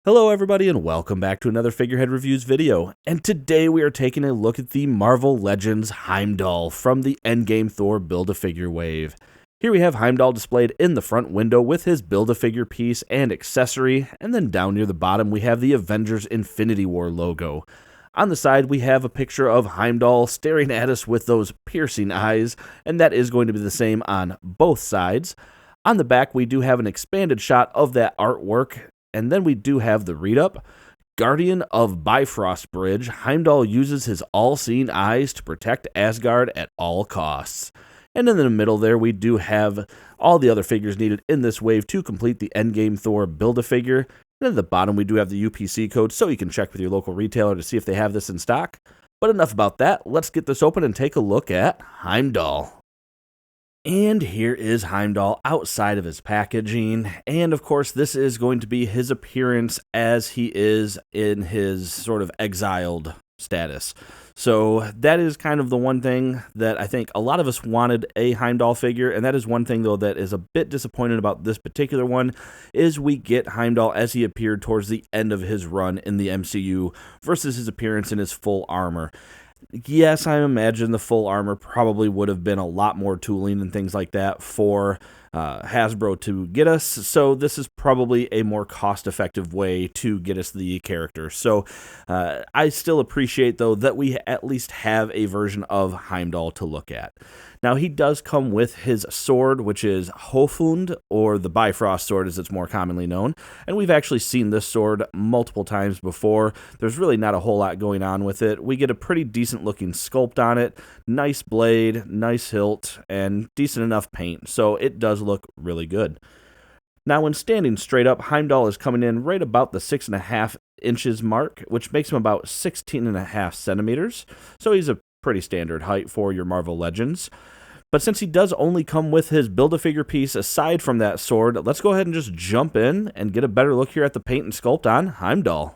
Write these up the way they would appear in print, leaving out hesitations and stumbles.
Hello everybody and welcome back to another Figurehead Reviews video, and today we are taking a look at the Marvel Legends Heimdall from the Endgame Thor Build-A-Figure wave. Here we have Heimdall displayed in the front window with his Build-A-Figure piece and accessory, and then down near the bottom we have the Avengers Infinity War logo. On the side we have a picture of Heimdall staring at us with those piercing eyes, and that is going to be the same on both sides. On the back we do have an expanded shot of that artwork. And then we do have the read-up. Guardian of Bifrost Bridge, Heimdall uses his all-seeing eyes to protect Asgard at all costs. And in the middle there, we do have all the other figures needed in this wave to complete the Endgame Thor Build-A-Figure. And at the bottom, we do have the UPC code, so you can check with your local retailer to see if they have this in stock. But enough about that. Let's get this open and take a look at Heimdall. And here is Heimdall outside of his packaging, and of course this is going to be his appearance as he is in his sort of exiled status. So that is kind of the one thing that I think a lot of us wanted a Heimdall figure, and that is one thing though that is a bit disappointing about this particular one, is we get Heimdall as he appeared towards the end of his run in the MCU versus his appearance in his full armor. Yes, I imagine the full armor probably would have been a lot more tooling and things like that for Hasbro to get us, so this is probably a more cost-effective way to get us the character. So I still appreciate, though, that we at least have a version of Heimdall to look at. Now, he does come with his sword, which is Hofund, or the Bifrost Sword as it's more commonly known, and we've actually seen this sword multiple times before. There's really not a whole lot going on with it. We get a pretty decent-looking sculpt on it, nice blade, nice hilt, and decent enough paint, so it does look really good. Now, when standing straight up, Heimdall is coming in right about the 6.5 inches mark, which makes him about 16.5 centimeters, so he's a pretty standard height for your Marvel Legends. But since he does only come with his Build-A-Figure piece aside from that sword, let's go ahead and just jump in and get a better look here at the paint and sculpt on Heimdall.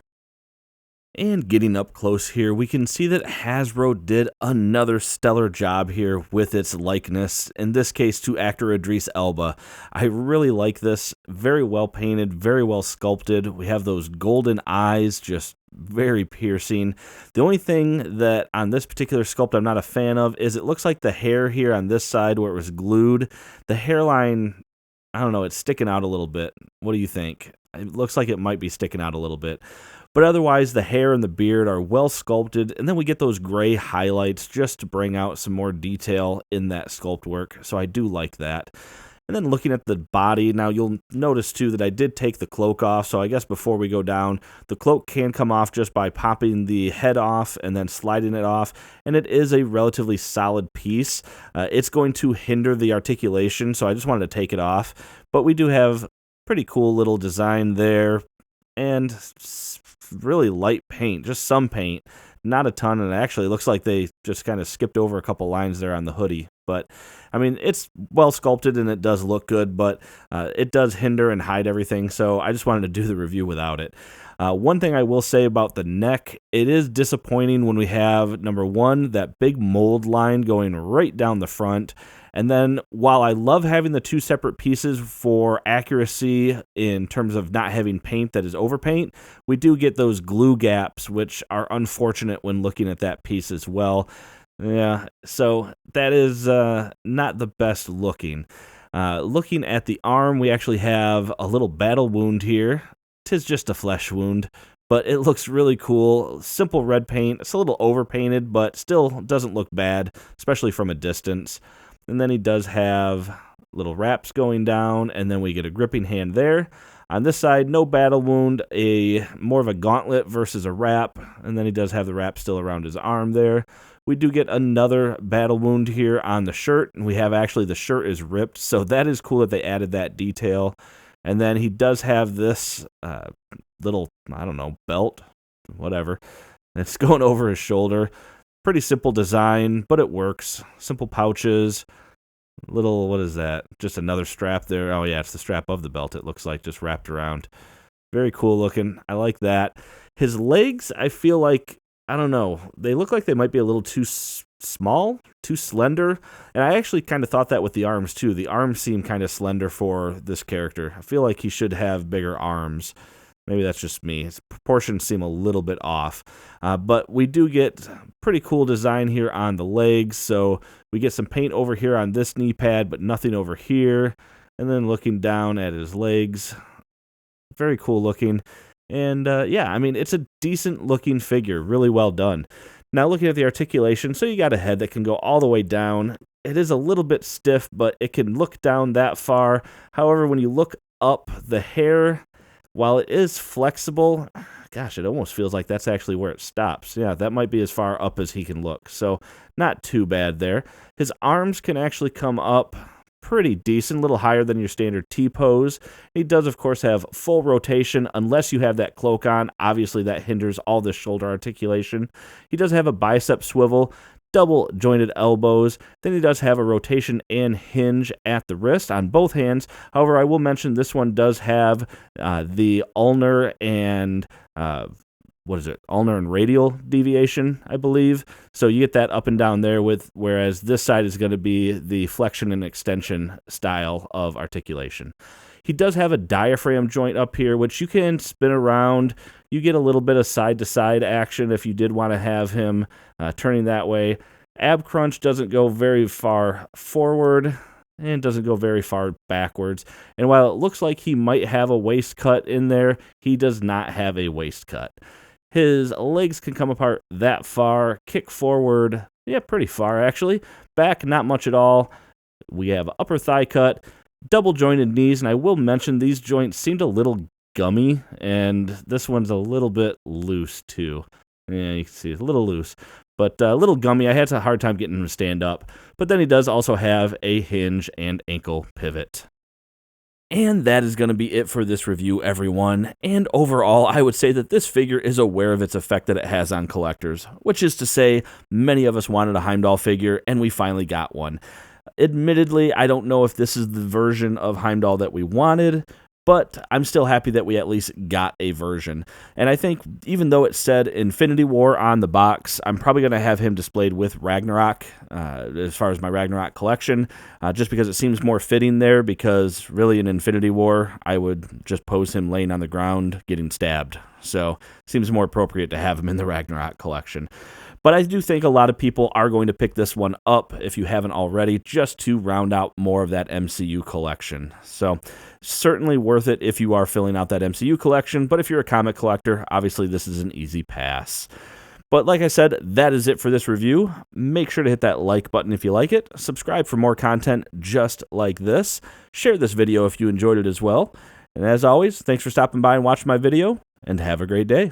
And getting up close here, we can see that Hasbro did another stellar job here with its likeness, in this case to actor Idris Elba. I really like this. Very well painted, very well sculpted. We have those golden eyes, just very piercing. The only thing that on this particular sculpt I'm not a fan of is it looks like the hair here on this side where it was glued, the hairline, I don't know, it's sticking out a little bit. What do you think? It looks like it might be sticking out a little bit. But otherwise, the hair and the beard are well sculpted, and then we get those gray highlights just to bring out some more detail in that sculpt work, so I do like that. And then looking at the body, now you'll notice too that I did take the cloak off, so I guess before we go down, the cloak can come off just by popping the head off and then sliding it off, and it is a relatively solid piece. It's going to hinder the articulation, so I just wanted to take it off, but we do have pretty cool little design there, and really light paint, just some paint, not a ton, and actually it looks like they just kind of skipped over a couple lines there on the hoodie. But, I mean, it's well sculpted and it does look good, but it does hinder and hide everything, so I just wanted to do the review without it. One thing I will say about the neck, it is disappointing when we have, number one, that big mold line going right down the front. And then, while I love having the two separate pieces for accuracy in terms of not having paint that is overpaint, we do get those glue gaps, which are unfortunate when looking at that piece as well. Yeah, so that is not the best looking. Looking at the arm, we actually have a little battle wound here. 'Tis just a flesh wound, but it looks really cool. Simple red paint. It's a little overpainted, but still doesn't look bad, especially from a distance. And then he does have little wraps going down, and then we get a gripping hand there. On this side, no battle wound, more of a gauntlet versus a wrap, and then he does have the wrap still around his arm there. We do get another battle wound here on the shirt, and we have actually the shirt is ripped, so that is cool that they added that detail. And then he does have this little, I don't know, belt, whatever. It's going over his shoulder. Pretty simple design, but it works. Simple pouches. Little, what is that? Just another strap there. Oh, yeah, it's the strap of the belt, it looks like, just wrapped around. Very cool looking. I like that. His legs, I feel like, I don't know, they look like they might be a little too small, too slender, and I actually kind of thought that with the arms, too. The arms seem kind of slender for this character. I feel like he should have bigger arms. Maybe that's just me. Its proportions seem a little bit off. But we do get pretty cool design here on the legs. So we get some paint over here on this knee pad, but nothing over here. And then looking down at his legs, very cool looking. And yeah, I mean, it's a decent looking figure, really well done. Now looking at the articulation, so you got a head that can go all the way down. It is a little bit stiff, but it can look down that far. However, when you look up, the hair, while it is flexible, gosh, it almost feels like that's actually where it stops. Yeah, that might be as far up as he can look. So not too bad there. His arms can actually come up pretty decent, a little higher than your standard T-pose. He does, of course, have full rotation unless you have that cloak on. Obviously, that hinders all the shoulder articulation. He does have a bicep swivel, double jointed elbows. Then he does have a rotation and hinge at the wrist on both hands. However, I will mention this one does have the ulnar and ulnar and radial deviation, I believe. So you get that up and down there, whereas this side is going to be the flexion and extension style of articulation. He does have a diaphragm joint up here, which you can spin around. You get a little bit of side-to-side action if you did want to have him turning that way. Ab crunch doesn't go very far forward and doesn't go very far backwards. And while it looks like he might have a waist cut in there, he does not have a waist cut. His legs can come apart that far, kick forward, yeah, pretty far actually. Back, not much at all. We have upper thigh cut, double jointed knees, and I will mention these joints seemed a little gummy, and this one's a little bit loose too. Yeah, you can see it's a little loose, but a little gummy. I had a hard time getting him to stand up. But then he does also have a hinge and ankle pivot. And that is going to be it for this review, everyone. And overall, I would say that this figure is aware of its effect that it has on collectors, which is to say, many of us wanted a Heimdall figure, and we finally got one. Admittedly, I don't know if this is the version of Heimdall that we wanted, but I'm still happy that we at least got a version. And I think even though it said Infinity War on the box, I'm probably going to have him displayed with Ragnarok as far as my Ragnarok collection, just because it seems more fitting there, because really in Infinity War, I would just pose him laying on the ground getting stabbed. So it seems more appropriate to have him in the Ragnarok collection. But I do think a lot of people are going to pick this one up, if you haven't already, just to round out more of that MCU collection. So certainly worth it if you are filling out that MCU collection, but if you're a comic collector, obviously this is an easy pass. But like I said, that is it for this review. Make sure to hit that like button if you like it, subscribe for more content just like this, share this video if you enjoyed it as well, and as always, thanks for stopping by and watching my video, and have a great day.